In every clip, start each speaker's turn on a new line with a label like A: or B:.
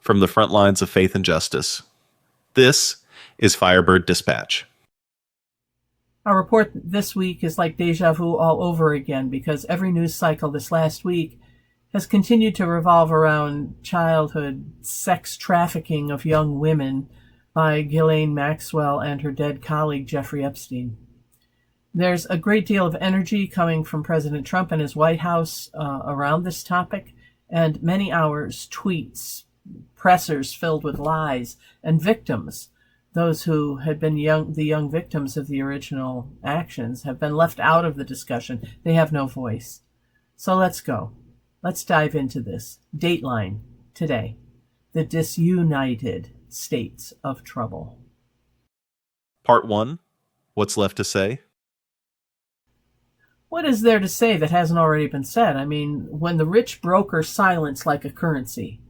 A: from the front lines of faith and justice. This is Firebird Dispatch.
B: Our report this week is like déjà vu all over again because every news cycle this last week has continued to revolve around childhood sex trafficking of young women by Ghislaine Maxwell and her dead colleague Jeffrey Epstein. There's a great deal of energy coming from President Trump and his White House around this topic, and many hours, tweets, pressers filled with lies, and victims, those who had been the young victims of the original actions, have been left out of the discussion. They have no voice. So let's go. Let's dive into this. Dateline today. The disunited states of trouble.
A: Part 1. What's left to say?
B: What is there to say that hasn't already been said? I mean, when the rich broker silence like a currency,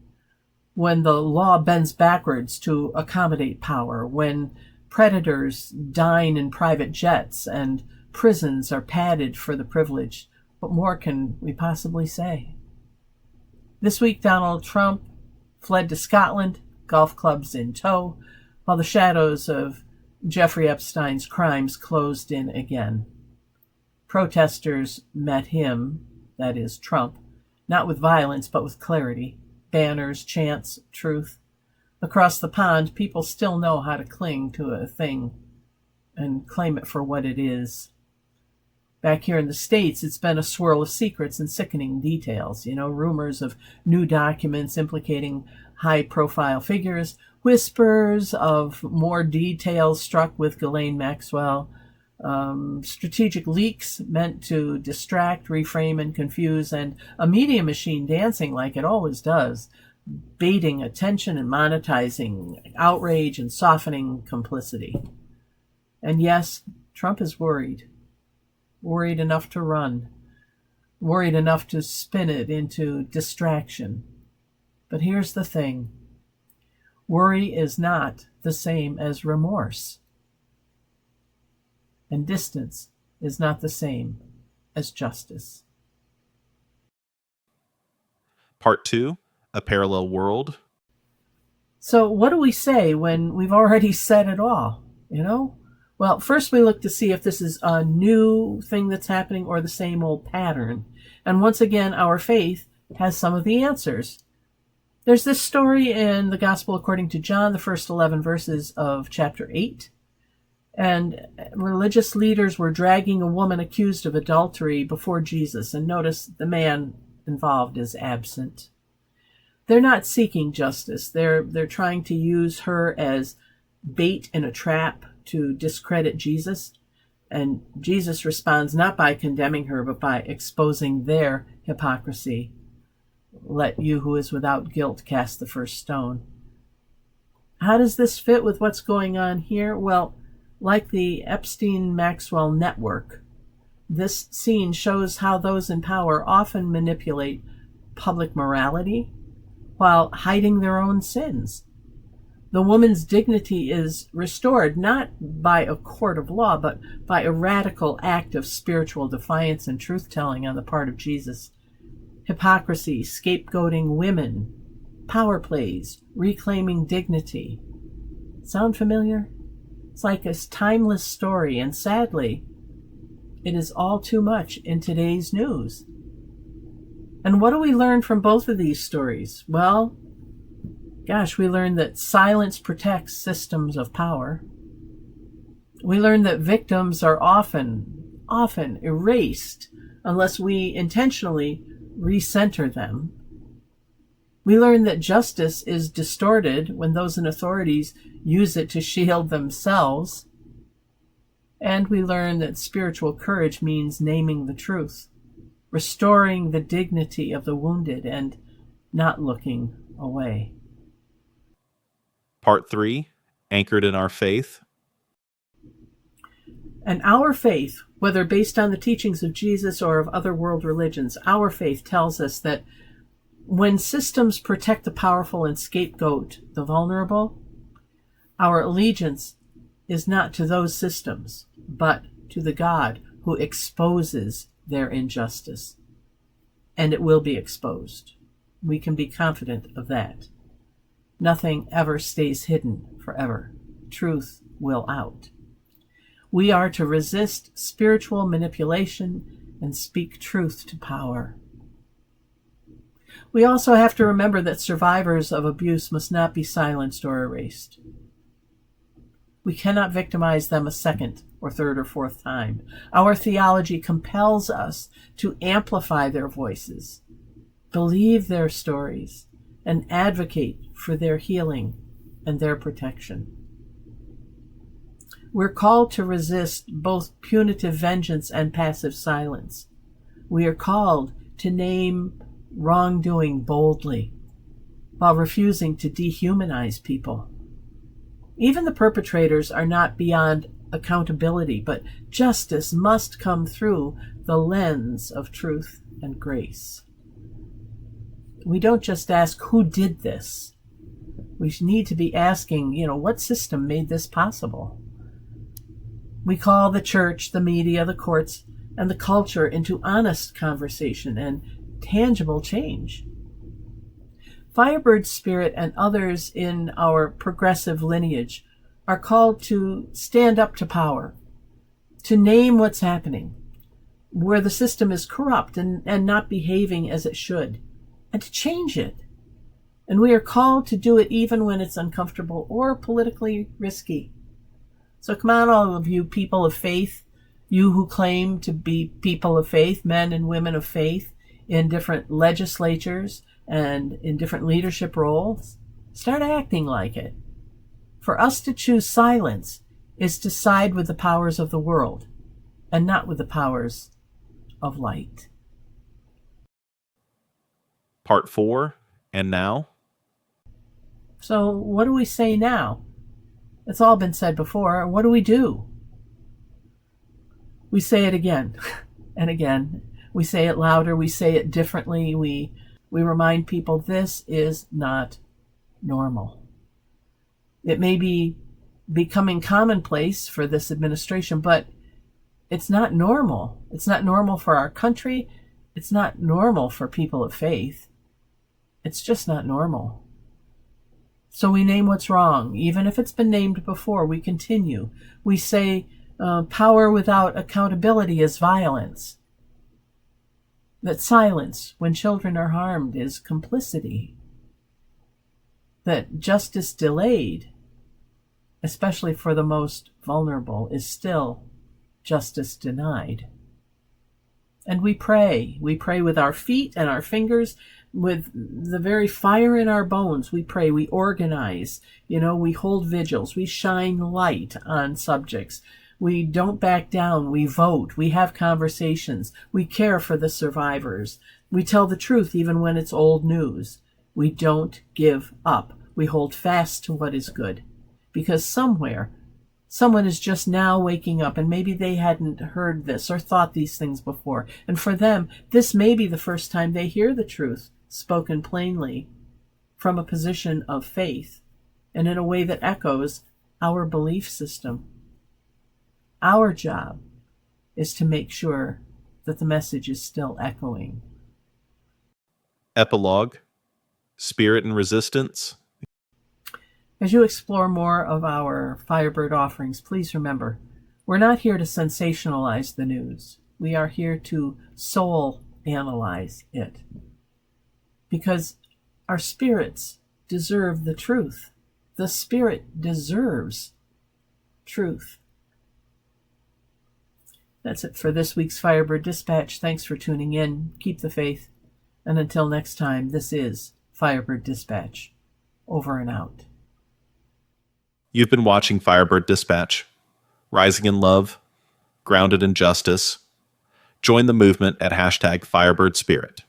B: when the law bends backwards to accommodate power, when predators dine in private jets and prisons are padded for the privileged, what more can we possibly say? This week, Donald Trump fled to Scotland, golf clubs in tow, while the shadows of Jeffrey Epstein's crimes closed in again. Protesters met him, that is, Trump, not with violence, but with clarity. Banners, chants, truth. Across the pond, people still know how to cling to a thing and claim it for what it is. Back here in the States, it's been a swirl of secrets and sickening details. Rumors of new documents implicating high-profile figures, whispers of more details struck with Ghislaine Maxwell, strategic leaks meant to distract, reframe, and confuse, and a media machine dancing like it always does, baiting attention and monetizing outrage and softening complicity. And yes, Trump is worried enough to run, worried enough to spin it into distraction. But here's the thing. Worry is not the same as remorse. And distance is not the same as justice.
A: Part 2, a parallel world.
B: So what do we say when we've already said it all, Well, first we look to see if this is a new thing that's happening or the same old pattern. And once again, our faith has some of the answers. There's this story in the Gospel according to John, the first 11 verses of chapter 8. And religious leaders were dragging a woman accused of adultery before Jesus. And notice the man involved is absent. They're not seeking justice. They're trying to use her as bait in a trap to discredit Jesus. And Jesus responds not by condemning her, but by exposing their hypocrisy. Let you who is without guilt cast the first stone. How does this fit with what's going on here? Well, like the Epstein-Maxwell network, this scene shows how those in power often manipulate public morality while hiding their own sins. The woman's dignity is restored not by a court of law, but by a radical act of spiritual defiance and truth-telling on the part of Jesus. Hypocrisy, scapegoating women, power plays, reclaiming dignity. Sound familiar? It's like a timeless story, and sadly, it is all too much in today's news. And what do we learn from both of these stories? Well, we learn that silence protects systems of power. We learn that victims are often erased unless we intentionally recenter them. We learn that justice is distorted when those in authorities use it to shield themselves. And we learn that spiritual courage means naming the truth, restoring the dignity of the wounded, and not looking away.
A: Part 3, anchored in our faith.
B: And our faith, whether based on the teachings of Jesus or of other world religions, our faith tells us that when systems protect the powerful and scapegoat the vulnerable, our allegiance is not to those systems, but to the God who exposes their injustice. And it will be exposed. We can be confident of that. Nothing ever stays hidden forever. Truth will out. We are to resist spiritual manipulation and speak truth to power. We also have to remember that survivors of abuse must not be silenced or erased. We cannot victimize them a second or third or fourth time. Our theology compels us to amplify their voices, believe their stories, and advocate for their healing and their protection. We're called to resist both punitive vengeance and passive silence. We are called to name wrongdoing boldly while refusing to dehumanize people. Even the perpetrators are not beyond accountability, but justice must come through the lens of truth and grace. We don't just ask who did this. We need to be asking, what system made this possible? We call the church, the media, the courts, and the culture into honest conversation and tangible change. Firebird spirit and others in our progressive lineage are called to stand up to power, to name what's happening, where the system is corrupt and not behaving as it should, and to change it. And we are called to do it even when it's uncomfortable or politically risky. So come on, all of you people of faith, you who claim to be people of faith, men and women of faith in different legislatures and in different leadership roles, start acting like it. For us to choose silence is to side with the powers of the world and not with the powers of light.
A: Part 4, and now?
B: So what do we say now? It's all been said before. What do we do? We say it again and again. We say it louder. We say it differently. We remind people this is not normal. It may be becoming commonplace for this administration, but it's not normal. It's not normal for our country. It's not normal for people of faith. It's just not normal. So we name what's wrong. Even if it's been named before, we continue. We say power without accountability is violence. That silence when children are harmed is complicity. That justice delayed, especially for the most vulnerable, is still justice denied. And we pray. We pray with our feet and our fingers, with the very fire in our bones. We pray, we organize, we hold vigils, we shine light on subjects. We don't back down, we vote, we have conversations, we care for the survivors. We tell the truth even when it's old news. We don't give up. We hold fast to what is good. Because somewhere, someone is just now waking up, and maybe they hadn't heard this or thought these things before. And for them, this may be the first time they hear the truth spoken plainly from a position of faith and in a way that echoes our belief system. Our job is to make sure that the message is still echoing.
A: Epilogue, Spirit and Resistance.
B: As you explore more of our Firebird offerings, please remember, we're not here to sensationalize the news. We are here to soul analyze it. Because our spirits deserve the truth. The spirit deserves truth. That's it for this week's Firebird Dispatch. Thanks for tuning in. Keep the faith. And until next time, this is Firebird Dispatch. Over and out.
A: You've been watching Firebird Dispatch. Rising in love, grounded in justice. Join the movement at #FirebirdSpirit.